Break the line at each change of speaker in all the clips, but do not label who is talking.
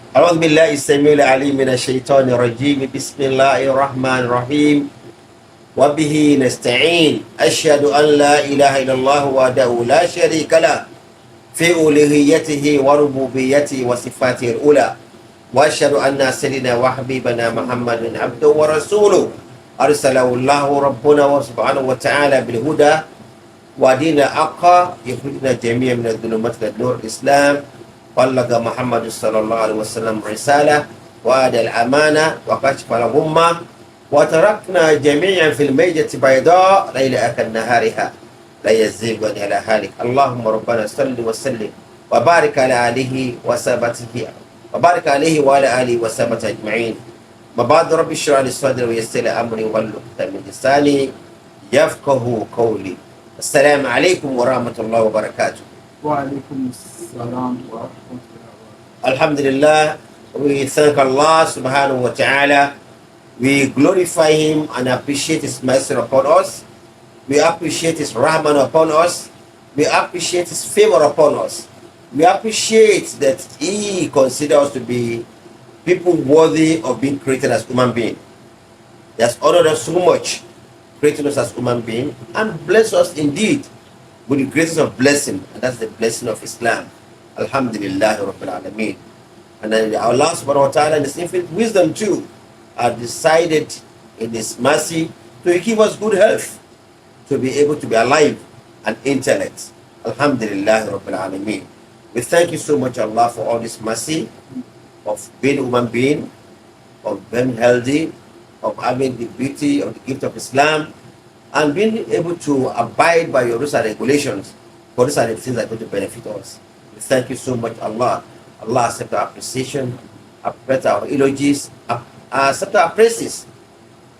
أعوذ بالله السميع العليم من الشيطان الرجيم بسم الله الرحمن الرحيم وبه نستعين أشهد أن لا إله إلا الله وحده لا شريك له في ألوهيته وربوبيته وصفاته الأولى وأشهد أن سيدنا وحبيبنا محمد عبده ورسوله أرسله الله ربنا سبحانه وتعالى بالهدى ودين الحق يخرجنا جميعا من الظلمات إلى النور الإسلام بلغ محمد صلى الله عليه وسلم رسالة وأدى الأمانة وكشف الغمة وتركنا جميعا في الميجة بيضاء ليلها كنهارها لا يزيغ على هالك اللهم ربنا صل وسلم وبارك على آله وصحبه وبارك عليه وعلى آله وصحبه أجمعين وبعد رب اشرح لي صدري ويسر لي أمري واحلل عقدة من لساني يفقه قولي. السلام عليكم ورحمة الله وبركاته.
وعليكم السلام ورحمة الله.
Alhamdulillah, we thank Allah subhanahu wa ta'ala. We glorify Him and appreciate His mercy upon us. We appreciate His rahman upon us. We appreciate His favor upon us. We appreciate that He considers us to be people worthy of being created as human beings. He has honored us so much, creating us as human beings, and blessed us indeed with the greatest of blessing, and that's the blessing of Islam. Alhamdulillah Rabbil Alameen. And then Allah subhanahu wa ta'ala in His infinite wisdom too decided in His mercy to give us good health, to be able to be alive and intellect. Alhamdulillah Rabbil Alameen. We thank you so much, Allah, for all this mercy of being a human being, of being healthy, of having the beauty of the gift of Islam, and being able to abide by your rules and regulations. For these are the things that are going to benefit us. We thank you so much, Allah. Allah accept our appreciation, accept our eulogies, accept our praises.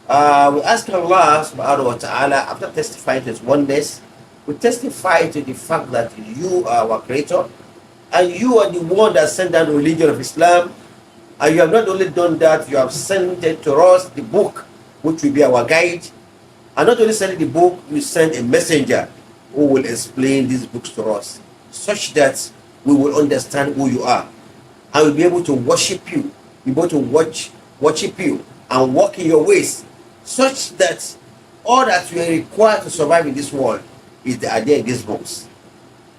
We ask Allah subhanahu wa ta'ala, after testifying to His oneness, we testify to the fact that you are our creator, and you are the one that sent down the religion of Islam. And you have not only done that, you have sent it to us the book, which will be our guide. And not only send the book, you send a messenger who will explain these books to us, such that we will understand who you are, and we'll be able to worship you, be able to worship you, and walk in your ways, such that all that we are required to survive in this world is the idea in these books.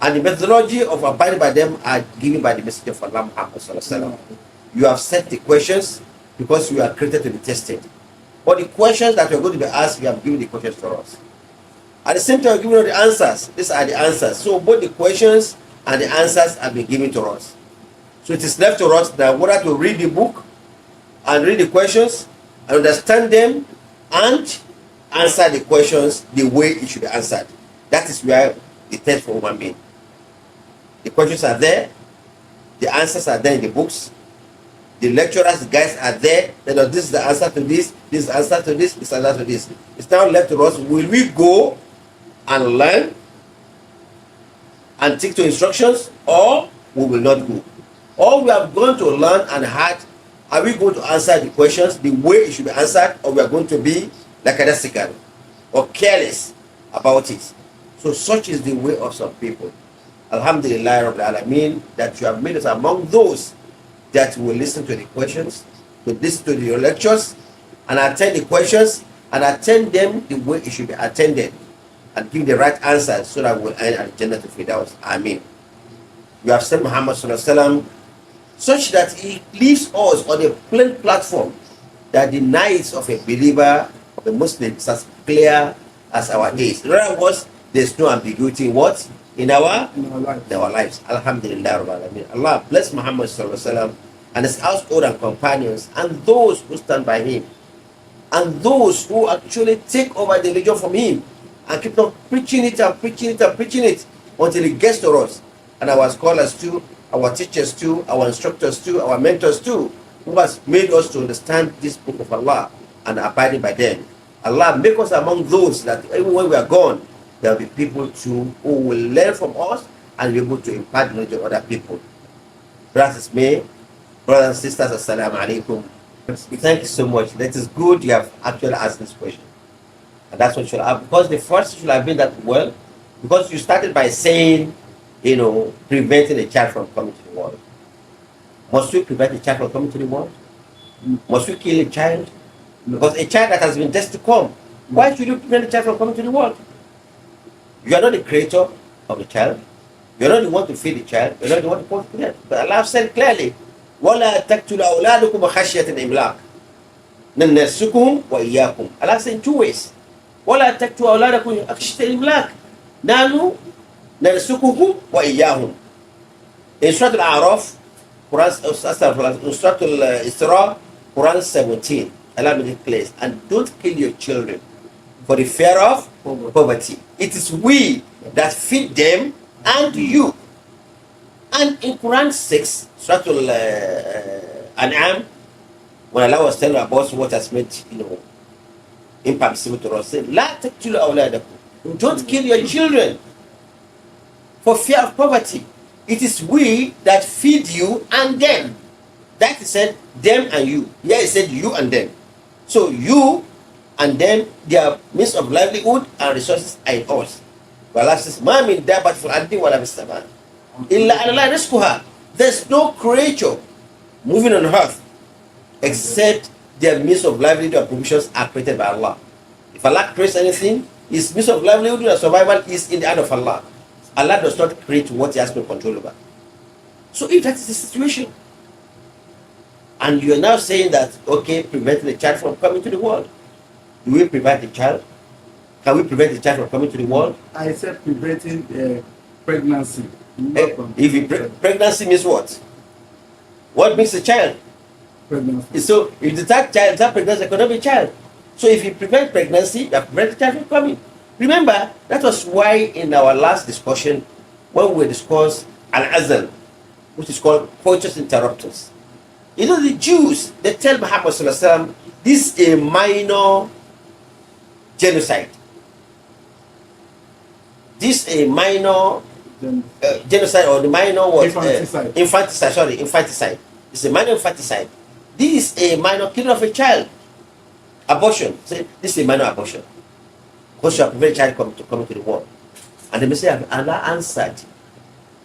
And the methodology of abiding by them are given by the messenger of Allah Muhammad sallallahu alaihi wasallam. You have set the questions because you are created to be tested. But the questions that you're going to be asked, you have given the questions for us. At the same time, you're giving us the answers. These are the answers. So both the questions and the answers have been given to us. So it is left to us that whether to read the book and read the questions and understand them and answer the questions the way it should be answered. That is where the test for human being. The questions are there. The answers are there in the books. The lecturers, the guys are there. They know this is the answer to this, this is the answer to this, this is the answer to this. It's now left to us. Will we go and learn and stick to instructions, or we will not go? Or we have gone to learn and heard, are we going to answer the questions the way it should be answered, or we are going to be lackadaisical or careless about it? So such is the way of some people. Alhamdulillah Rabbil Alameen, that you have made us among those that will listen to the questions, to listen to your lectures, and attend the questions, and attend them the way it should be attended, and give the right answers so that we'll end at Jannah to Firdaus. Ameen. You have sent Muhammad sallallahu alaihi wasallam such that he leaves us on a plain platform that the nights of a believer, of a Muslim, is as clear as our days. In other words, there's no ambiguity in what? In our lives. Alhamdulillah Rabbil Alameen. Allah bless Muhammad sallallahu alaihi wasallam and his household and companions, and those who stand by him, and those who actually take over the religion from him and keep on preaching it and preaching it and preaching it until it gets to us, and our scholars too, our teachers too, our instructors too, our mentors too, who has made us to understand this book of Allah and abiding by them. Allah make us among those that even when we are gone, there will be people too who will learn from us and be able to impart knowledge to other people. Brothers and sisters, assalamu alaikum. We thank you so much. That is good you have actually asked this question. And that's what should have, because the first should have been that, well, because you started by saying, preventing a child from coming to the world. Must we prevent a child from coming to the world? Must we kill a child? Because a child that has been destined to come, why should you prevent a child from coming to the world? You are not the creator of the child. You are not the one to feed the child. You are not the one to put it. But Allah said clearly, وَلَا تَقْتُلُوا أَوْلَادُكُمْ خَشْيَةَ إِمْلَاقٍ نَنَّرْزُقُهُمْ وَإِيَّاكُمْ. Allah said in two ways. وَلَا تَقْتُلُوا أَوْلَادَكُمْ خَشْيَةَ إِمْلَاقٍ نَحْنُ نَرْزُقُهُمْ وَإِيَّاهُمْ. In Surah Al-A'raf, in Surah Al-Isra, Quran 17, Allah made it clear. And don't kill your children for the fear of poverty. It is we that feed them and you. And in Quran 6, Surah Al-An'am, when Allah was telling about what has made, impermissible to us, said, "La taqtulu awladakum." Don't kill your children for fear of poverty. It is we that feed you and them. That is said, them and you. Here it said you and them. So you and them, their means of livelihood and resources are in us. But Allah says, "Ma min dabbat fil ardi wala fis sama illa ala Allah rizquha." There's no creature moving on earth except their means of livelihood and provisions are created by Allah. If Allah creates anything, his means of livelihood and survival is in the hand of Allah. Allah does not create what he has no control over. So if that is the situation, and you are now saying that, okay, preventing the child from coming to the world, do we prevent the child? Can we prevent the child from coming to the world?
I said preventing pregnancy.
Pregnancy means what? What means a child?
Pregnancy.
So if that pregnancy cannot be a child. So if you prevent pregnancy, you prevent the child from coming. Remember, that was why in our last discussion, when we discussed Al-Azal, which is called coitus interruptus. The Jews, they tell Muhammad sallallahu alaihi wasallam, this is a minor genocide. This is a minor genocide, or the minor what? Infanticide. It's a minor infanticide. This is a minor killing of a child. Abortion. Say, this is a minor abortion. Because you have prevented a child coming to the world. And the Messiah of Allah answered,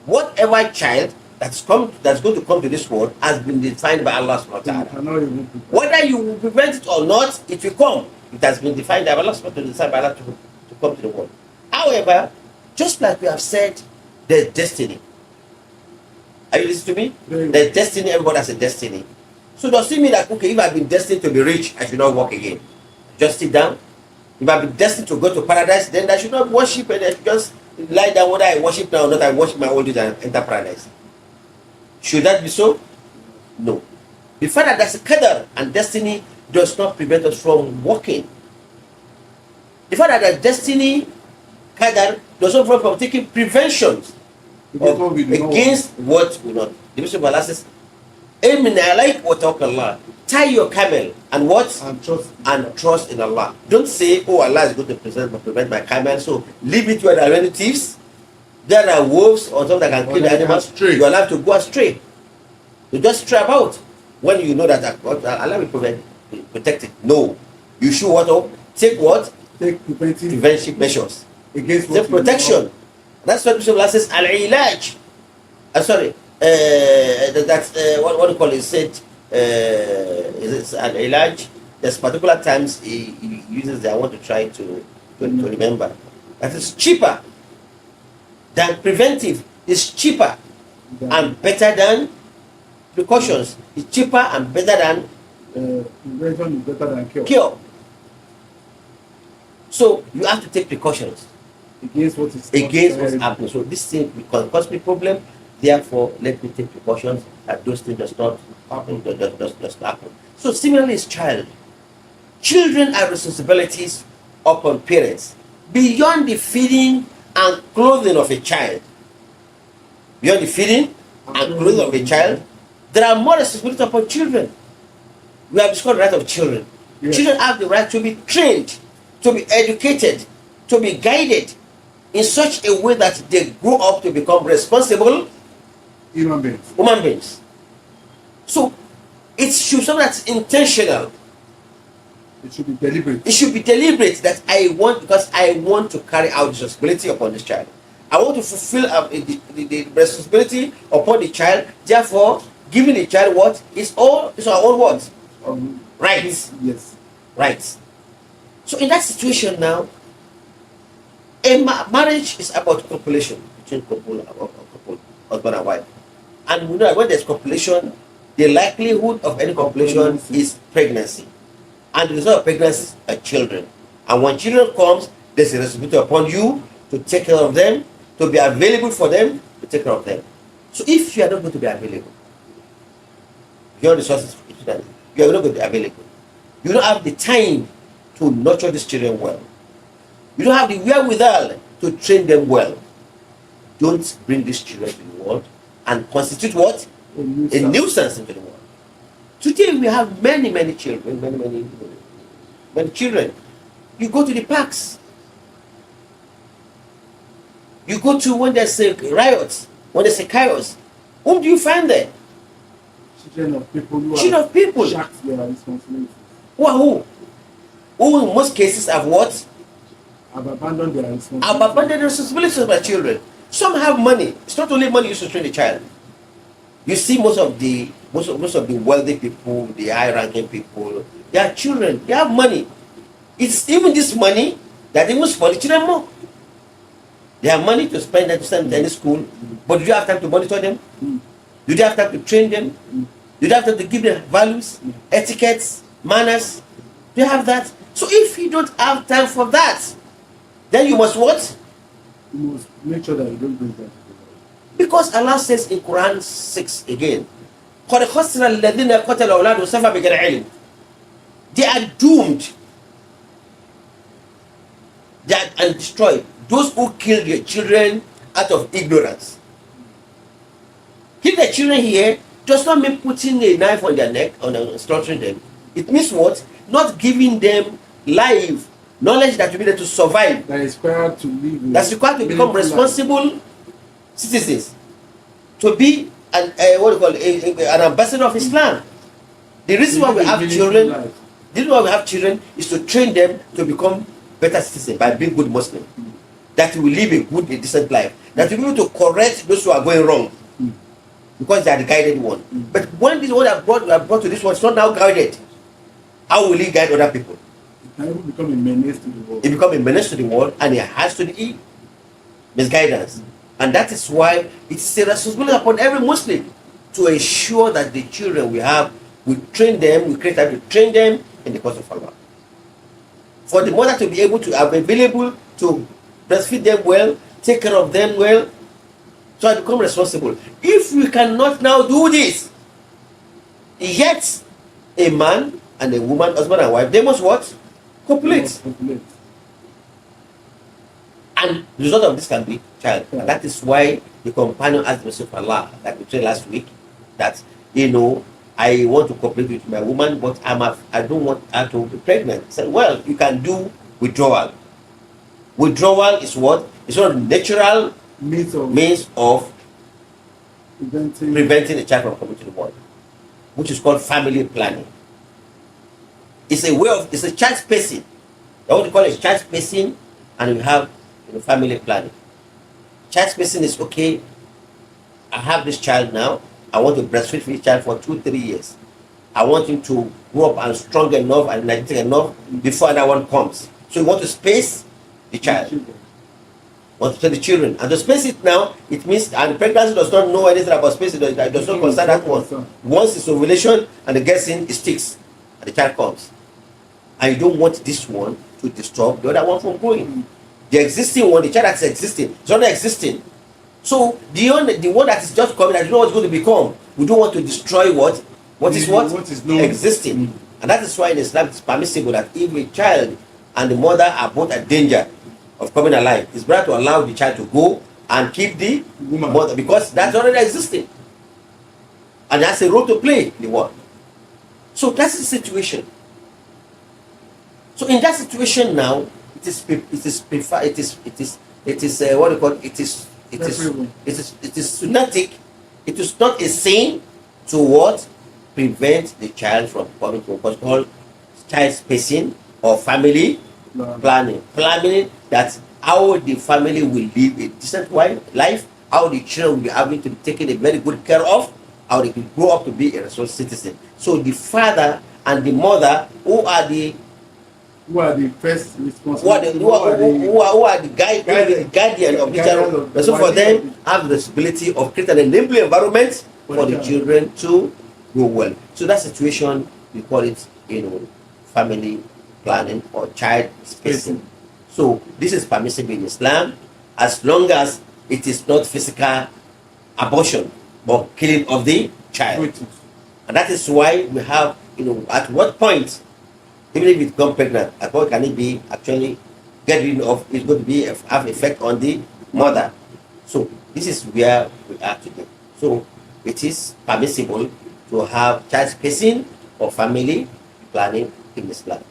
whatever child that's going to come to this world has been defined by Allah subhanahu wa ta'ala. Whether you will prevent it or not, it will come. It has been defined by Allah subhanahu wa ta'ala to come to the world. However, just like we have said, there's destiny. Are you listening to me? There's destiny, everybody has a destiny. So does it mean that, okay, if I've been destined to be rich, I should not work again? Just sit down. If I've been destined to go to paradise, then I should not worship, and I should just lie down whether I worship now or not. I worship my old age and enter paradise. Should that be so? No. The fact that there's a qadar and destiny does not prevent us from working. The fact that there's destiny, qadar, does not prevent us from taking preventions against what we not. The Messenger of Allah says, tie your camel and what? And trust in Allah. Don't say, oh, Allah is going to prevent my camel, so leave it where there are relatives. There are wolves or something that can kill the animals. You are allowed to go astray. You just stray about when you know that Allah will protect it. No. You should take what?
Take
preventive measures.
Against
the protection. That's what Allah says, al-ilaj. What do you call it? Said, is it al-ilaj? There's particular times he uses that I want to try to remember. That is cheaper than preventive. It's cheaper and better than precautions. It's cheaper and better than
prevention is better than
cure. So you have to take precautions
against what is
happening. So this thing will cause me problem. Therefore, let me take precautions that those things does not happen. So similarly, is child. Children have responsibilities upon parents beyond the feeding and clothing of a child. Beyond the feeding and clothing of a child, there are more responsibilities upon children. We have discussed the right of children. Yes. Children have the right to be trained, to be educated, to be guided in such a way that they grow up to become responsible
human beings.
So it should be something that's intentional.
It should be deliberate.
It should be deliberate that because I want to carry out the responsibility upon this child. I want to fulfill the responsibility upon the child. Therefore, giving the child what is all is our own what rights.
Yes.
Rights. So in that situation now, a marriage is about copulation between couple, husband and wife. And we know that when there's copulation, the likelihood of any copulation is pregnancy. And the result of pregnancy is children. And when children comes, there's a responsibility upon you to take care of them, to be available for them, to take care of them. So if you are not going to be available, your resources, you are not going to be available. You don't have the time to nurture these children well. You don't have the wherewithal to train them well. Don't bring these children to the world and constitute what? A nuisance into the world. Today we have many children, many children. You go to the parks. You go to when there's a riot, when there's a chaos. Whom do you find there?
Children of people who
have
shacked their responsibilities.
Who in most cases have what?
Have abandoned their responsibilities.
Have abandoned the responsibilities of their children. Some have money. It's not only money used to train the child. You see most of the wealthy people, the high-ranking people, they are children. They have money. It's even this money that they will spoil the children more. They have money to spend to send them to any school, but do you have time to monitor them? Do you have time to train them? Do you have time to give them values, etiquettes, manners? Do you have that? So if you don't have time for that, then you must what?
You must make sure that you don't bring that.
Because Allah says in Quran 6 again, قَدْ خَسْرَ الَّذِينَ قَتَلُوا أَوْلَادَهُمْ سَفَهًا بِغَيْرِ عِلْمٍ. They are doomed. They are and destroyed. Those who kill their children out of ignorance. Kill their children here does not mean putting a knife on their neck or slaughtering them. It means what? Not giving them life, knowledge that will be able to survive.
That is required to live.
That's required to become responsible citizens. To be an an ambassador of Islam. The reason why we have children, the reason why we have children is to train them to become better citizens by being good Muslims. That will live a good, a decent life. That will be able to correct those who are going wrong. Because they are the guided one. But when this one are brought to this one, it's not now guided. How will he guide other people?
It can become a menace to the world.
It becomes a menace to the world, and it has to be misguidance. And that is why it is a responsibility upon every Muslim to ensure that the children we have, we train them, we create time to train them in the cause of Allah. For the mother to be able to have available to breastfeed them well, take care of them well, so I become responsible. If we cannot now do this, yet a man and a woman, husband and wife, they must what? Copulate. And the result of this can be child. And that is why the companion asked the Messenger of Allah, like we said last week, that, I want to cooperate with my woman, but I don't want her to be pregnant. He said, well, you can do withdrawal. Withdrawal is what? It's not a natural means of preventing a child from coming to the world, which is called family planning. It's a child spacing. That's what we call it, child spacing, and we have family planning. Child spacing is okay. I have this child now. I want to breastfeed this child for 2-3 years. I want him to grow up and strong enough and energetic enough before another one comes. So you want to space the child. Want to space the children. And to space it now, it means, and the pregnancy does not know anything about spacing, it does not concern that one. Once it's ovulation and it gets in, it sticks, and the child comes. And you don't want this one to disturb the other one from growing. The existing one, the child that's existing, it's not existing. So the one that is just coming, that you know what's going to become, we don't want to destroy what is existing. And that is why in Islam it's permissible that if a child and the mother are both at danger of coming alive, it's better to allow the child to go and keep the mother, because that's already existing. And that's a role to play in the world. So that's the situation. So in that situation now, it is sunnatic. It is not a sin to what? Prevent the child from coming to what's called child spacing or family planning. Planning that how the family will live a decent life, how the children will be able to be taken a very good care of, or they could grow up to be a responsible citizen. So the father and the mother, who are the
first responsible?
who are the guardian of the child. So for them, have the responsibility of creating an enabling environment for the children to grow well. So that situation, we call it, family planning or child spacing. So this is permissible in Islam as long as it is not physical abortion or killing of the child. And that is why we have, at what point, even if it becomes pregnant, at what can it be actually get rid of, it's going to be have effect on the mother. So this is where we are today. So it is permissible to have child spacing or family planning in Islam.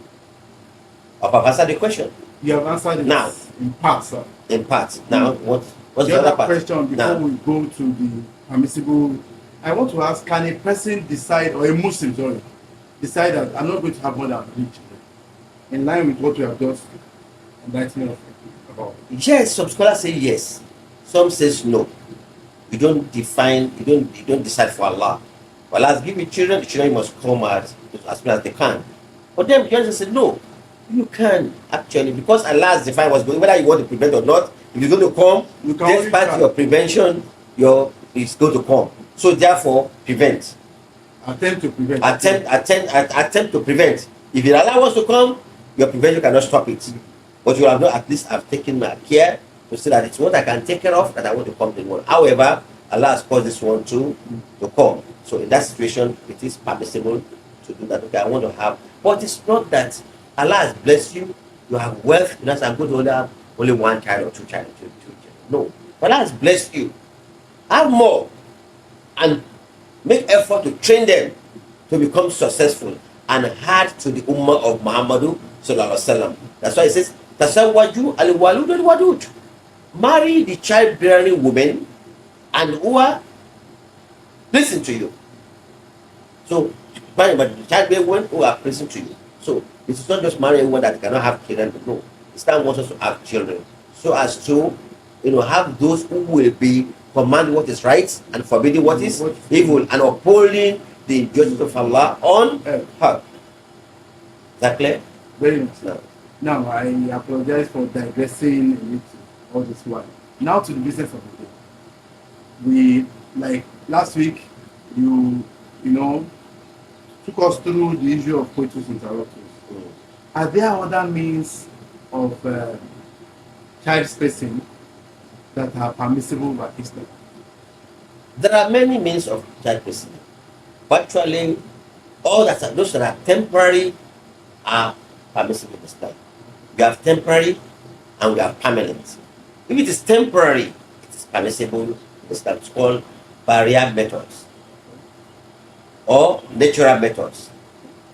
I've answered the question.
You have answered it
now
in part, sir.
In part. Now, what's
the
other
other question before
now,
we go to the permissible? I want to ask, can a person decide, or a Muslim, sorry, decide that I'm not going to have more than 3 children, in line with what we have just enlightened us about?
Yes, some scholars say yes. Some says no. You don't define, you don't decide for Allah. Allah has given children, the children must come out as soon as they can. But then the say no. You can actually, because Allah has defined what's going, whether you want to prevent or not. If you're going to come, despite your prevention, it's going to come. So therefore, prevent.
Attempt to prevent.
Attempt to prevent. If Allah wants to come, your prevention cannot stop it. But you have not, at least I've taken my care to say that it's what I can take care of that I want to come to the world. However, Allah has caused this one to come. So in that situation, it is permissible to do that. Okay, I want to have, but it's not that Allah has blessed you, you have wealth, you know, so I'm going to only have only 1 child or 2 child. No. Allah has blessed you. Have more and make effort to train them to become successful and add to the ummah of Muhammadu sallallahu alaihi wasallam. That's why it says, Tasawwaju al-walud al-wadud. Marry the childbearing women and who are listen to you. So, but the childbearing women who are listening to you. So, it is not just marrying one that cannot have children, but no. Islam wants us to have children, so as to, have those who will be commanding what is right and forbidding what is evil and upholding the justice of Allah on earth. Is that clear?
Very much. Now, I apologize for digressing a little all this while. Now to the business of the day. We, like last week, you took us through the issue of coitus interruptus. Are there other means of child spacing that are permissible by Islam?
There are many means of child spacing. Virtually, those that are temporary are permissible in Islam. We have temporary and we have permanent. If it is temporary, it is permissible in Islam. It's called barrier methods, or natural methods,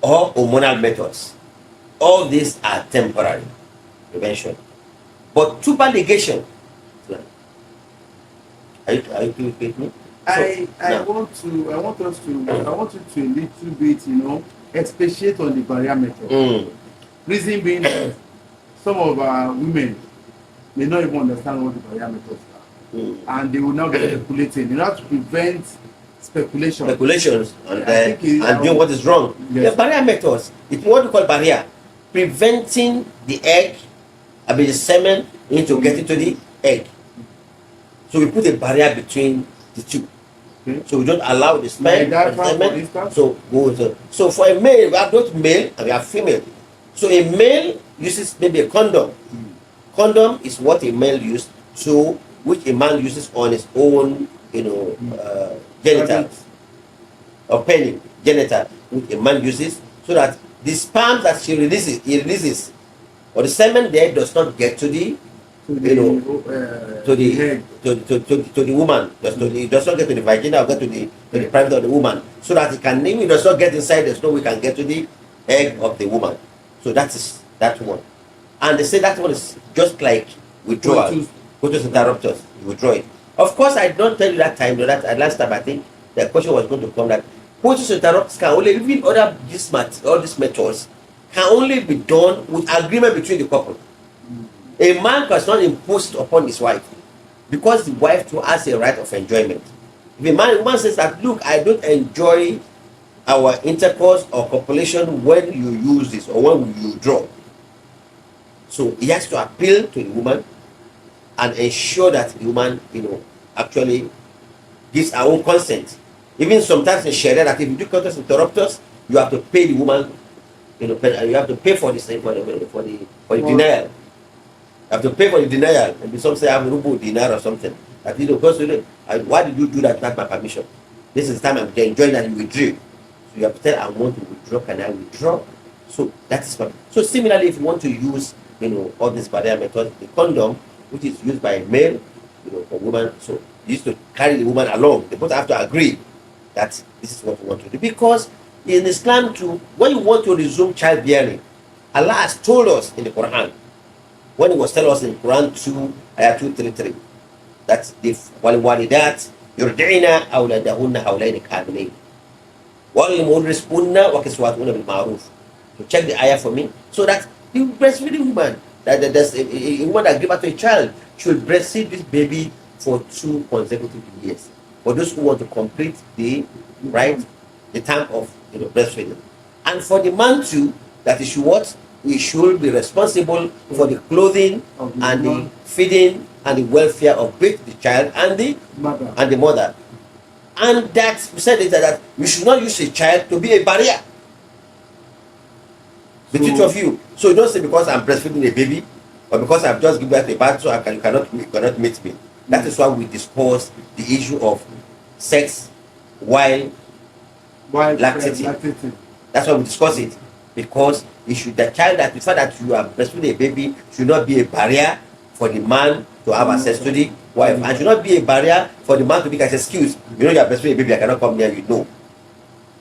or hormonal methods. All these are temporary prevention. But tubal ligation, are you with me?
I want you to a little bit, expatiate on the barrier method. Reason being that some of our women may not even understand what the barrier methods are. And they will now be speculating. You have to prevent speculations
and doing what is wrong. Yes. The barrier methods, it's what we call barrier. Preventing the egg, the semen, into getting to the egg. So we put a barrier between the two. Okay. So we don't allow the sperm and semen. So for a male, we have both male and we have female. So a male uses maybe a condom. Condom is what a male uses, which a man uses on his own, genitals, or penny genital, which a man uses, so that the sperm that he releases, or the semen there does not get to the woman. It does not get to the vagina or get to the private of the woman, so that it does not get inside. There's no way can get to the egg of the woman. So that is that one. And they say that one is just like withdrawal. Coitus interruptus, you withdraw it. Of course, I don't tell you that time. Last time I think the question was going to come that coitus interruptus can only, even all these methods can only be done with agreement between the couple. A man does not impose it upon his wife, because the wife too has a right of enjoyment. If a woman says that, look, I don't enjoy our intercourse or copulation when you use this or when you draw. So he has to appeal to the woman and ensure that the woman, actually gives her own consent. Even sometimes in Sharia, that if you do coitus interruptus, you have to pay the woman, you have to pay for this thing, for the denial. You have to pay for the denial. And some say I have a rubu dinar or something. That because why did you do that without my permission? This is the time I'm enjoying that you withdrew. So you have to tell, I want to withdraw, can I withdraw? So that is what. So similarly, if you want to use all these barrier methods, the condom, which is used by a male, for women, so you used to carry the woman along. They both have to agree that this is what we want to do. Because in Islam too, when you want to resume childbearing, Allah has told us in the Quran, when He was telling us in Quran 2, ayah 233, that the walidat yurdi'na awladahunna hawlayn kamilayn wal rizqunna wa kiswatuhunna bil ma'ruf. So check the ayah for me, so that the breastfeeding woman, that there's a woman that gave birth to a child, should breastfeed this baby for 2 consecutive years. For those who want to complete the time of breastfeeding, and for the man too, that he should what? He should be responsible for the clothing and the feeding and the welfare of both the child and the mother. And that we said that we should not use a child to be a barrier between two of you. So you don't say because I'm breastfeeding a baby or because I've just given birth to a baby, so you cannot meet me. That is why we discuss the issue of sex while lactating. That's why we discuss it, because the child that the fact that you are breastfeeding a baby should not be a barrier for the man to have access to the wife, and should not be a barrier for the man to be as excuse. You are breastfeeding a baby, I cannot come near you. No.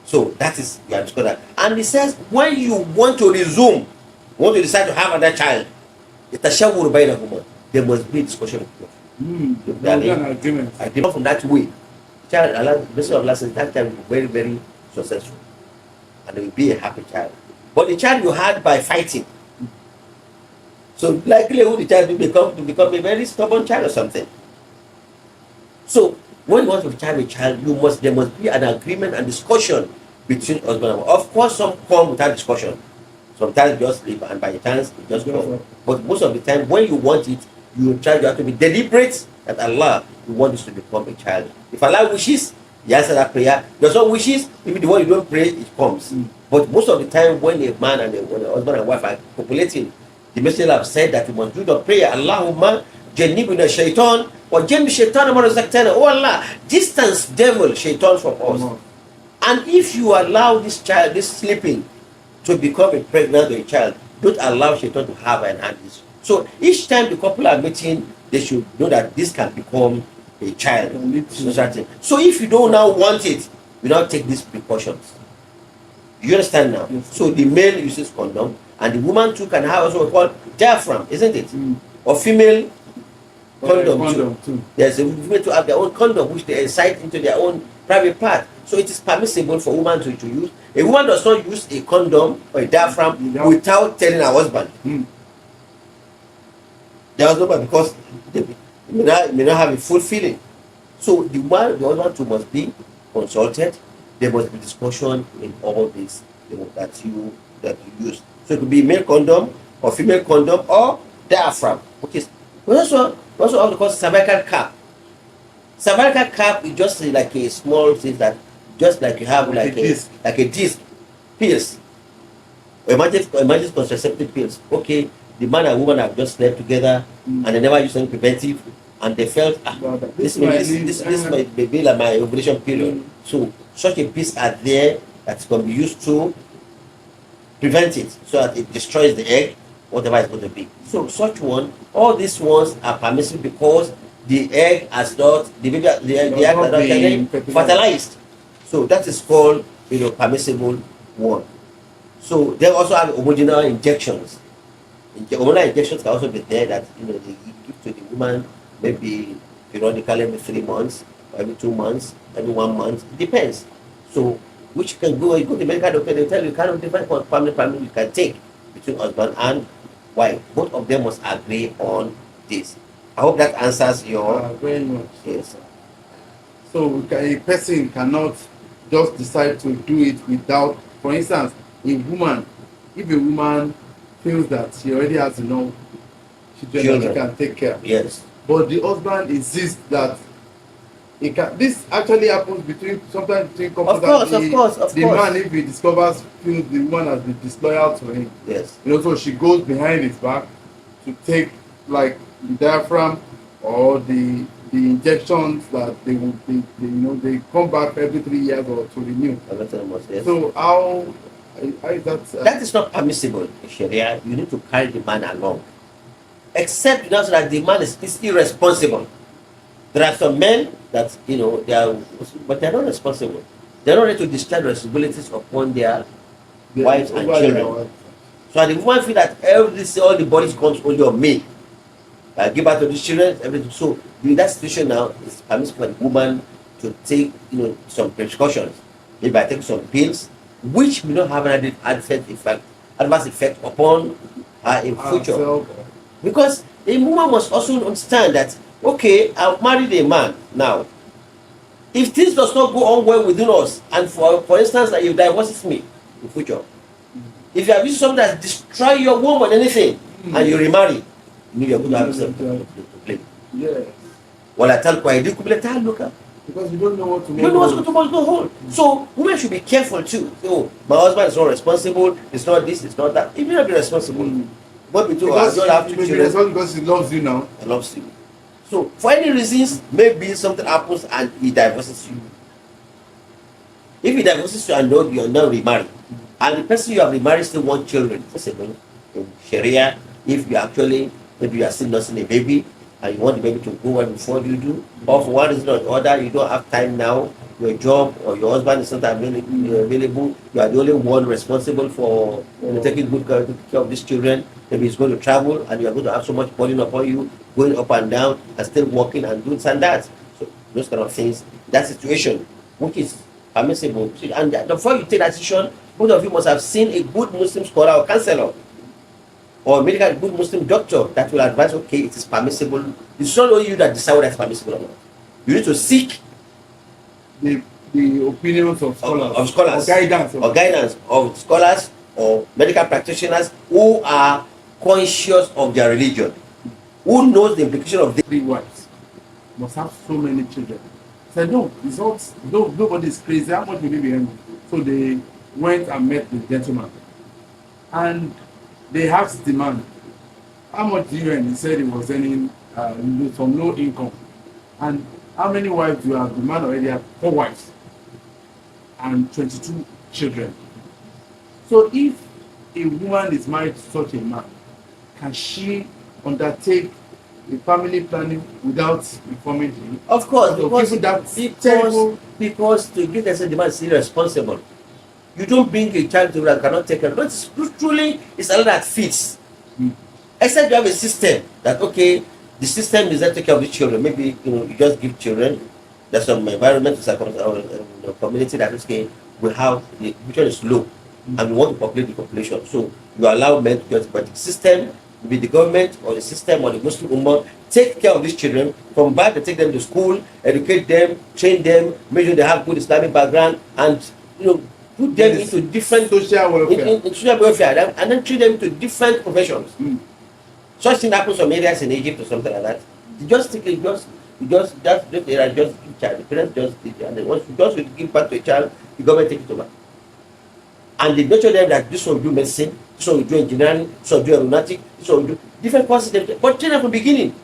So that is, you have discussed that. And he says, when you want to resume, want to decide to have another child, there must be a discussion. Agreement from that way. Child, Allah, the blessing of Allah says that child will be very, very successful, and it will be a happy child. But the child you had by fighting, so likely the child will become a very stubborn child or something. So when you want to have a child, there must be an agreement and discussion between husband and wife. Of course, some come without discussion. Sometimes just leave, and by chance it just come. But most of the time, when you want it, you have to be deliberate that Allah, you want this to become a child. If Allah wishes, He answers that prayer. There's no wishes, even the one you don't pray, it comes. But most of the time, when a man and when a husband and wife are copulating, the Messenger have said that you must do the prayer, Allahumma jannibna shaitan or jannib shaitan ma razaqtana. Oh Allah, distance devil, shaitan from us. And if you allow this child, this sleeping, to become a pregnant or a child, don't allow shaitan to have an hand. So each time the couple are meeting, they should know that this can become a child. So if you don't now want it, you now take these precautions. You understand now? Yes. So the male uses condom, and the woman too can have also called diaphragm, isn't it? Or female condom too. There's a female to have their own condom, which they insert into their own private part. So it is permissible for women to use. A woman does not use a condom or a diaphragm without telling her husband. There was nobody, because they may not have a full feeling. So the husband too must be consulted. There must be discussion in all this that you use. So it could be male condom or female condom or diaphragm, which is we also have called cervical cap. Cervical cap is just like a small thing that just like you have like a disc pills. Imagine contraceptive pills. Okay, the man and woman have just slept together and they never used any preventive, and they felt this might be like my ovulation period. So such a piece are there that can be used to prevent it, so that it destroys the egg, whatever it's going to be. So such one, all these ones are permissible because the egg has not, the egg has not been fertilized. So that is called permissible one. So they also have hormonal injections. Hormonal injections can also be there that they give to the woman maybe periodically every 3 months, or every 2 months, every 1 month. It depends. So which can go to the medical doctor, they tell you kind of different family you can take between husband and wife. Both of them must agree on this. I hope that answers your
very much.
Yes.
So a person cannot just decide to do it without, for instance, a woman, if a woman feels that she already has enough children that she can take care,
yes,
but the husband insists that he can. This actually happens sometimes between couples.
of course,
The man, if he discovers, feels the woman has been disloyal to him,
yes,
so she goes behind his back to take like the diaphragm or the injections that they come back every 3 years or to renew.
yes.
So how is that?
That is not permissible in Sharia. You need to carry the man along, except now that the man is irresponsible. There are some men that they are, but they're not responsible. They're not ready to discharge responsibilities upon their wives and children. So the woman feel that all the bodies comes only on me. I give birth to these children, everything. So in that situation now, it's permissible for the woman to take some precautions. Maybe I take some pills, which will not have an adverse effect upon her in future. Because a woman must also understand that, okay, I've married a man now. If things does not go on well within us, and for instance, that you divorce me in future, if you have used something that destroy your womb or anything, and you remarry, you're going to have something to blame.
Yes.
Well, I tell you, look up.
Because you don't know what to
You don't know what's going to hold. So women should be careful too. So my husband is not responsible. It's not this. It's not that. He may not be responsible. But
because
I don't have to
be responsible because he loves you now.
He loves you. So for any reasons, maybe something happens and he divorces you. If he divorces you and you're not remarried, and the person you have remarried still wants children, possible in Sharia, if you actually maybe you are still nursing a baby and you want the baby to go well before you do, or for one reason or the other, you don't have time now, your job or your husband is not available, you are the only one responsible for taking good care of these children. Maybe he's going to travel and you are going to have so much burden upon you, going up and down and still working and doing and that. So those kind of things, that situation, which is permissible. And before you take that decision, both of you must have seen a good Muslim scholar or counselor or medical good Muslim doctor that will advise, okay, it is permissible. It's not only you that decide whether it's permissible or not. You need to seek
the opinions of scholars,
or guidance of scholars or medical practitioners who are conscious of their religion, who knows the implication of
3 wives must have so many children. Said no, it's not. No, nobody is crazy. How much will you be earning? So they went and met the gentleman, and they asked the man, "How much do you earn?" He said he was earning from no income. And how many wives do you have? The man already had 4 wives and 22 children. So if a woman is married to such a man, can she undertake a family planning without informing him?
Of course, because to get the man is irresponsible. You don't bring a child to that cannot take care. But truly, it's a lot that fits. Except you have a system that, okay, the system is not take care of the children. Maybe you just give children. There's some environmental circumstances or community that okay, we have the population is low, and we want to populate the population. So you allow men to get, but the system, be the government or the system or the Muslim Ummah, take care of these children from birth. They take them to school, educate them, train them, make sure they have good Islamic background, and put them into different
social
welfare, and then treat them to different professions. Such thing happens some areas in Egypt or something like that. You just give child. The parents just did it, and then once you just give birth to a child, the government take it over. And they nurture them that this one will do medicine, this one will do engineering, this one will do aeronautic, this one will do different courses. But train them from the beginning.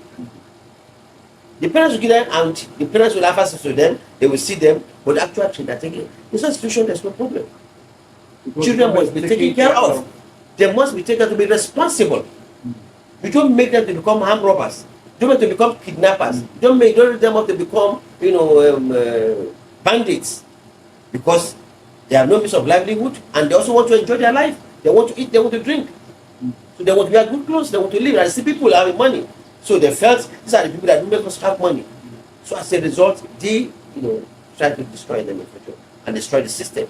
The parents will give them, and the parents will have access to them. They will see them, but the actual train they're taking. In such situation, there's no problem. Children must be taken care of. They must be taken to be responsible. You don't make them to become armed robbers. You don't make them to become kidnappers. You don't make them to become, bandits, because they have no means of livelihood, and they also want to enjoy their life. They want to eat. They want to drink. So they want to wear good clothes. They want to live. And see people having money. So they felt these are the people that make us have money. So as a result, they, try to destroy them in future and destroy the system.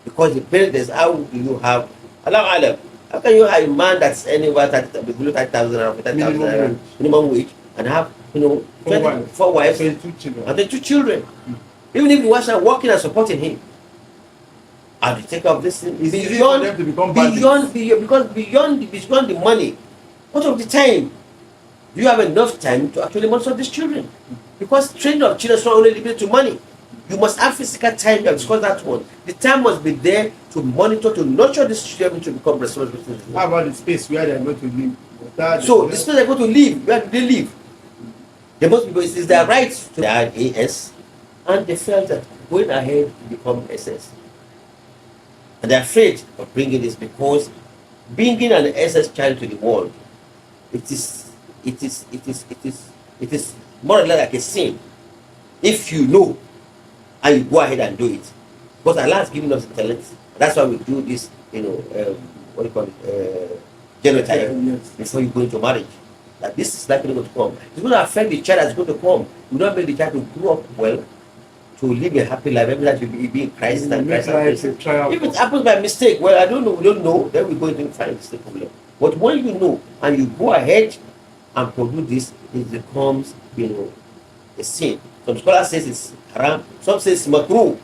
Because the parents, how do you have how can you have a man that's anywhere below 30,000 or 30,000 minimum wage, and have, you know, 4 wives
and 2 children.
And then 2 children. Even if the wives are working and supporting him. And to take care of this thing
It's easy for them to become
beyond the money. What of the time? Do you have enough time to actually monitor these children? Because training of children is not only limited to money. You must have physical time to discuss that one. The time must be there to monitor, to nurture these children to become responsible citizens.
How about the space where they are going to live?
So the space they are going to live, where do they live? They must be, it is their right to their AS, and they felt that going ahead to become SS. And they're afraid of bringing this because bringing an SS child to the world, it is more or less like a sin. If you know and you go ahead and do it, because Allah has given us talent. That's why we do this, you know, what do you call it, genotype,
yes,
before you go into marriage. That this is likely going to come. It's going to affect the child that's going to come. You don't make the child to grow up well, to live a happy life. Every time you be in crisis and crisis. If it happens by mistake, well, I don't know, we don't know, then we're going to find the problem. But when you know and you go ahead and produce this, it becomes, you know, a sin. Some scholars say it's haram, some say it's makruh.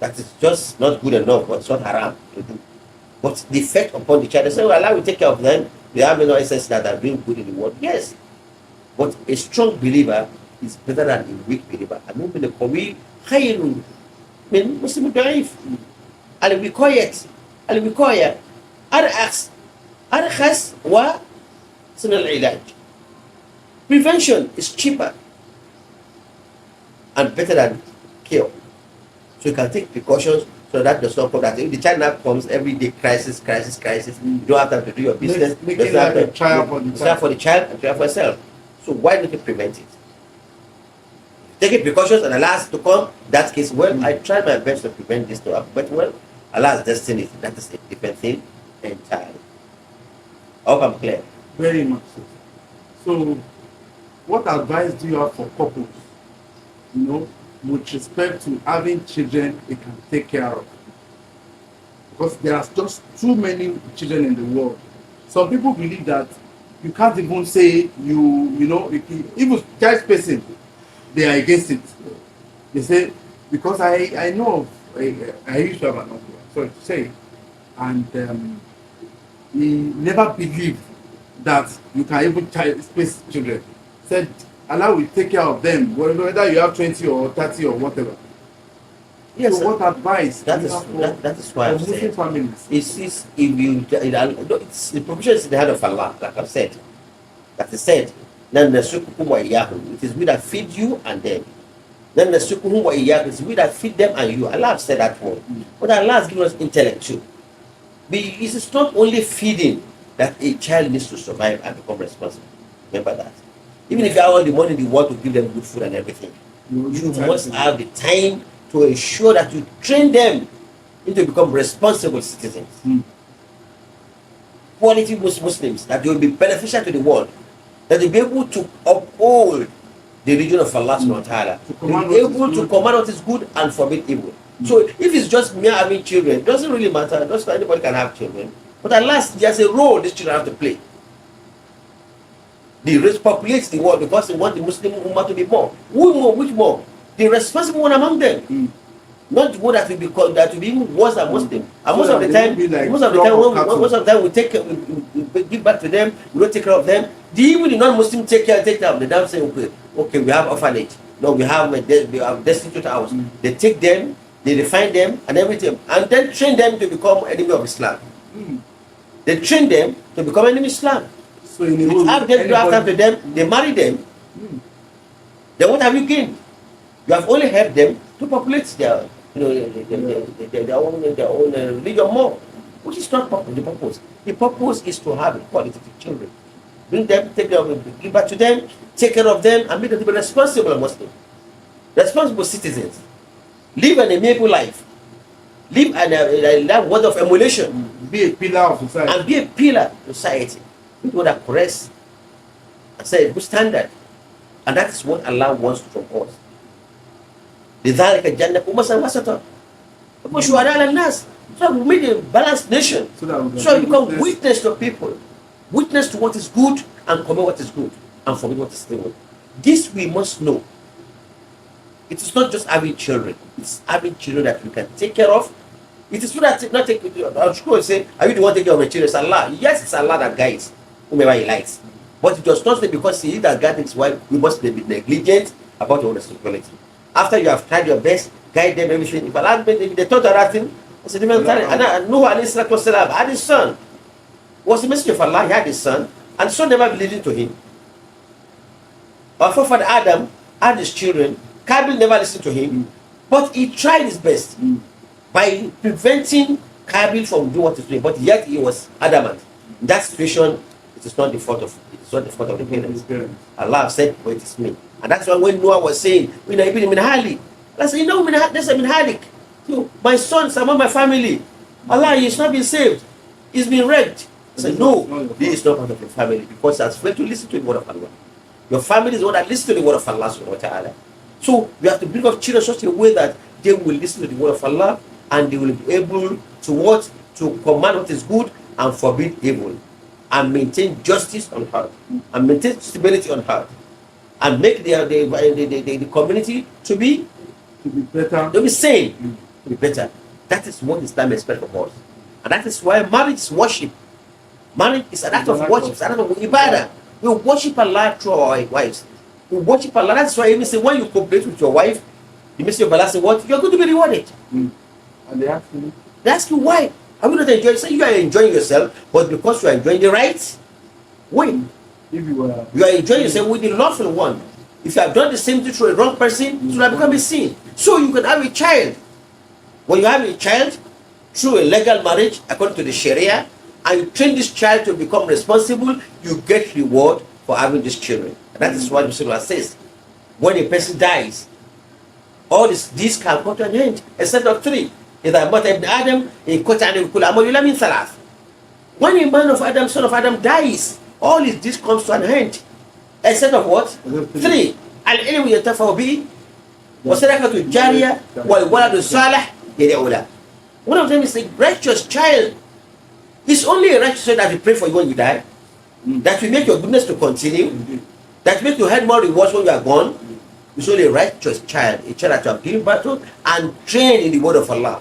That is just not good enough, but it's not haram to do. But the effect upon the child, they say, well, Allah will take care of them. They have no essence that are doing good in the world. Yes. But a strong believer is better than a weak believer. المؤمن القوي خير من مسلم ضعيف. الوقاية أرخص وسن العلاج. Prevention is cheaper and better than cure. So you can take precautions so that does not come. That if the child now comes every day, crisis, you don't have time to do your business.
Making like a trial for
the child and trial for yourself. So why not you prevent it? Taking precautions and Allah has to come, that case, well, I tried my best to prevent this to happen, but well, Allah's destiny, that is a different thing entirely. I hope I'm clear.
Very much so. So, what advice do you have for couples, you know, with respect to having children they can take care of? Because there are just too many children in the world. Some people believe that you can't even say you know, even child spacing, they are against it. They say, because I know of, I used to have an uncle, sorry to say, and he never believed that you can even space children. Said Allah will take care of them, whether you have 20 or 30 or whatever. Yes. So what advice?
That is why I'm saying
families.
It's the provision is in the hand of Allah, like I've said. That is said. It is we that feed you and them. Then it is we that feed them and you. Allah has said that word. But Allah has given us intellect too. It is not only feeding that a child needs to survive and become responsible. Remember that. Even if you have all the money in the world to give them good food and everything, you must have the time to ensure that you train them into become responsible citizens. Quality Muslims, that they will be beneficial to the world, that they'll be able to uphold the religion of Allah subhanahu wa ta'ala, to be able to command what is good and forbid evil. So if it's just mere having children, it doesn't really matter. Just anybody can have children. But at last, there's a role these children have to play. They populate the world because they want the Muslim Ummah to be more. Who more? Which more? The responsible one among them. Not the one that will be called, that will be even worse than Muslim. And most of the time, we give back to them. We don't take care of them. Even the non-Muslim take care of them. They don't say, okay, we have orphanage. No, we have destitute house. They take them, they refine them and everything, and then train them to become enemy of Islam. They train them to become enemy of Islam. So in the have them, you have after them, they marry them. Then what have you gained? You have only helped them to populate their, their own religion more, which is not the purpose. The purpose is to have quality children. Bring them, take care of them, give back to them, take care of them, and make them to be responsible Muslims, responsible citizens. Live an amiable life. Live a life worthy of emulation.
Be a pillar of society.
And be a pillar of society. People that correct and say a good standard. And that is what Allah wants from us. لذلك الجنة أمة وسطا وشهداء على الناس. So we made a balanced nation. So you become witness to people. Witness to what is good and commit what is good. and forbid what is evil. This we must know. It is not just having children, it's having children that we can take care of. It is not take. I'm sure say, are you the one taking care of my children? It's Allah. Yes, it's Allah that guides whomever He likes. But it does not say because He is that guides His wife, we must be negligent about your responsibility. After you have tried your best, guide them, everything. If Allah they thought of that thing, it's a different time. And Nuh alayhi salatu wasalam had his son. Was the messenger of Allah, he had his son, and the son never believed into him. Our forefather Adam had his children, Kabil never listened to him, but he tried his best by preventing Kabil from doing what he's doing, but yet he was adamant. In that situation, it is not the fault of the parents. Allah said, "Oh, it is me." And that's why when Noah was saying, "We know ibn min halik," I said, "You know, this is min halik. My sons among my family. Allah, he's not been saved. He's been wrecked." I said, "No, this is not part of your family because that's failed to listen to the word of Allah. Your family is the one that listens to the word of Allah subhanahu wa ta'ala. So we have to bring up children such a way that they will listen to the word of Allah and they will be able to what? To command what is good and forbid evil, and maintain justice on earth, and maintain stability on earth, and make the community to be
better,
to be sane, to be better. That is what Islam expects from us, and that is why marriage is worship. Marriage is an act of worship, it's an act of ibadah. We worship Allah through our wives. We worship Allah. That's why even say when you cooperate with your wife, the messenger of Allah say what? You're going to be rewarded.
And they ask
you why? Are we not enjoying? Say you are enjoying yourself, but because you are enjoying the right way.
If
you are enjoying yourself with the lawful one. If you have done the same thing to a wrong person, it will have become a sin. So you can have a child. When you have a child through a legal marriage, according to the Sharia, and you train this child to become responsible, you get reward for having these children. And that is what the Surah says. When a person dies, all these can come to an end, except of three. إذا مات ابن آدم انقطع عنه كل عمل إلا من ثلاث. When a man of Adam, son of Adam dies, all this comes to an end, except of what? Three. العلم ينتفع به وصدقة الجارية والولد الصالح يدعو له. One of them is a righteous child. It's only a righteous child that will pray for you when you die, that will make your goodness to continue, that will make you have more rewards when you are gone. It's only a righteous child, a child that you have given birth to and trained in the word of Allah.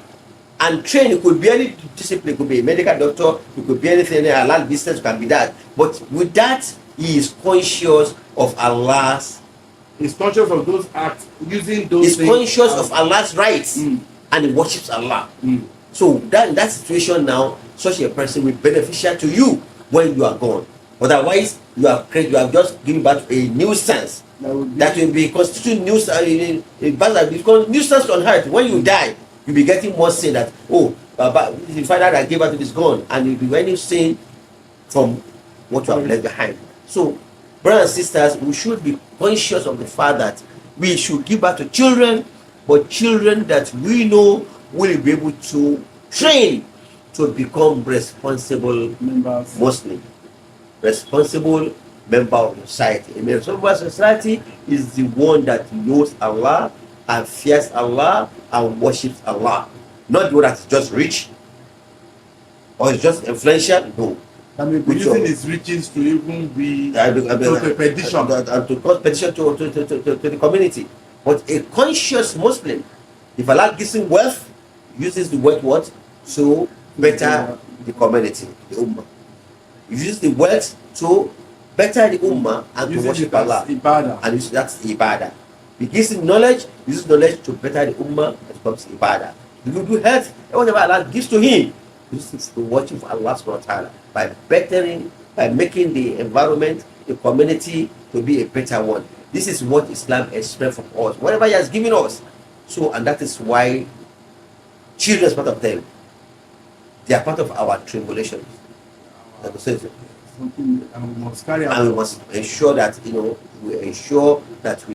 And trained, it could be any discipline, it could be a medical doctor, it could be anything, a halal business, it can be that. But with that, he is conscious of Allah's.
He's conscious of those acts, using those.
He's conscious of Allah's rights, and he worships Allah. So that in that situation now, such a person will be beneficial to you when you are gone. Otherwise, you have just given birth to a nuisance that will be constituting nuisance. Nuisance on earth. When you die, you'll be getting more sin that the father that gave birth to this gone, and you'll be any sin from what you have left behind. So, brothers and sisters, we should be conscious of the fact that we should give birth to children, but children that we know will be able to train to become responsible Muslim, responsible member of society. A responsible society is the one that knows Allah and fears Allah and worships Allah, not the one that's just rich or is just influential. No.
I mean, using his riches to even be to petition
and to cause petition to the community. But a conscious Muslim, if Allah gives him wealth, uses the wealth what? To better the community, the ummah. He uses the wealth to better the ummah and to worship Allah. And that's ibadah. He gives him knowledge, uses knowledge to better the ummah, and becomes ibadah. He will do health, and whatever Allah gives to him, he uses to worship Allah subhanahu wa ta'ala by bettering, by making the environment, the community to be a better one. This is what Islam expects from us, whatever He has given us. So, and that is why children is part of them. They are part of our tribulations. And we must ensure that we ensure that we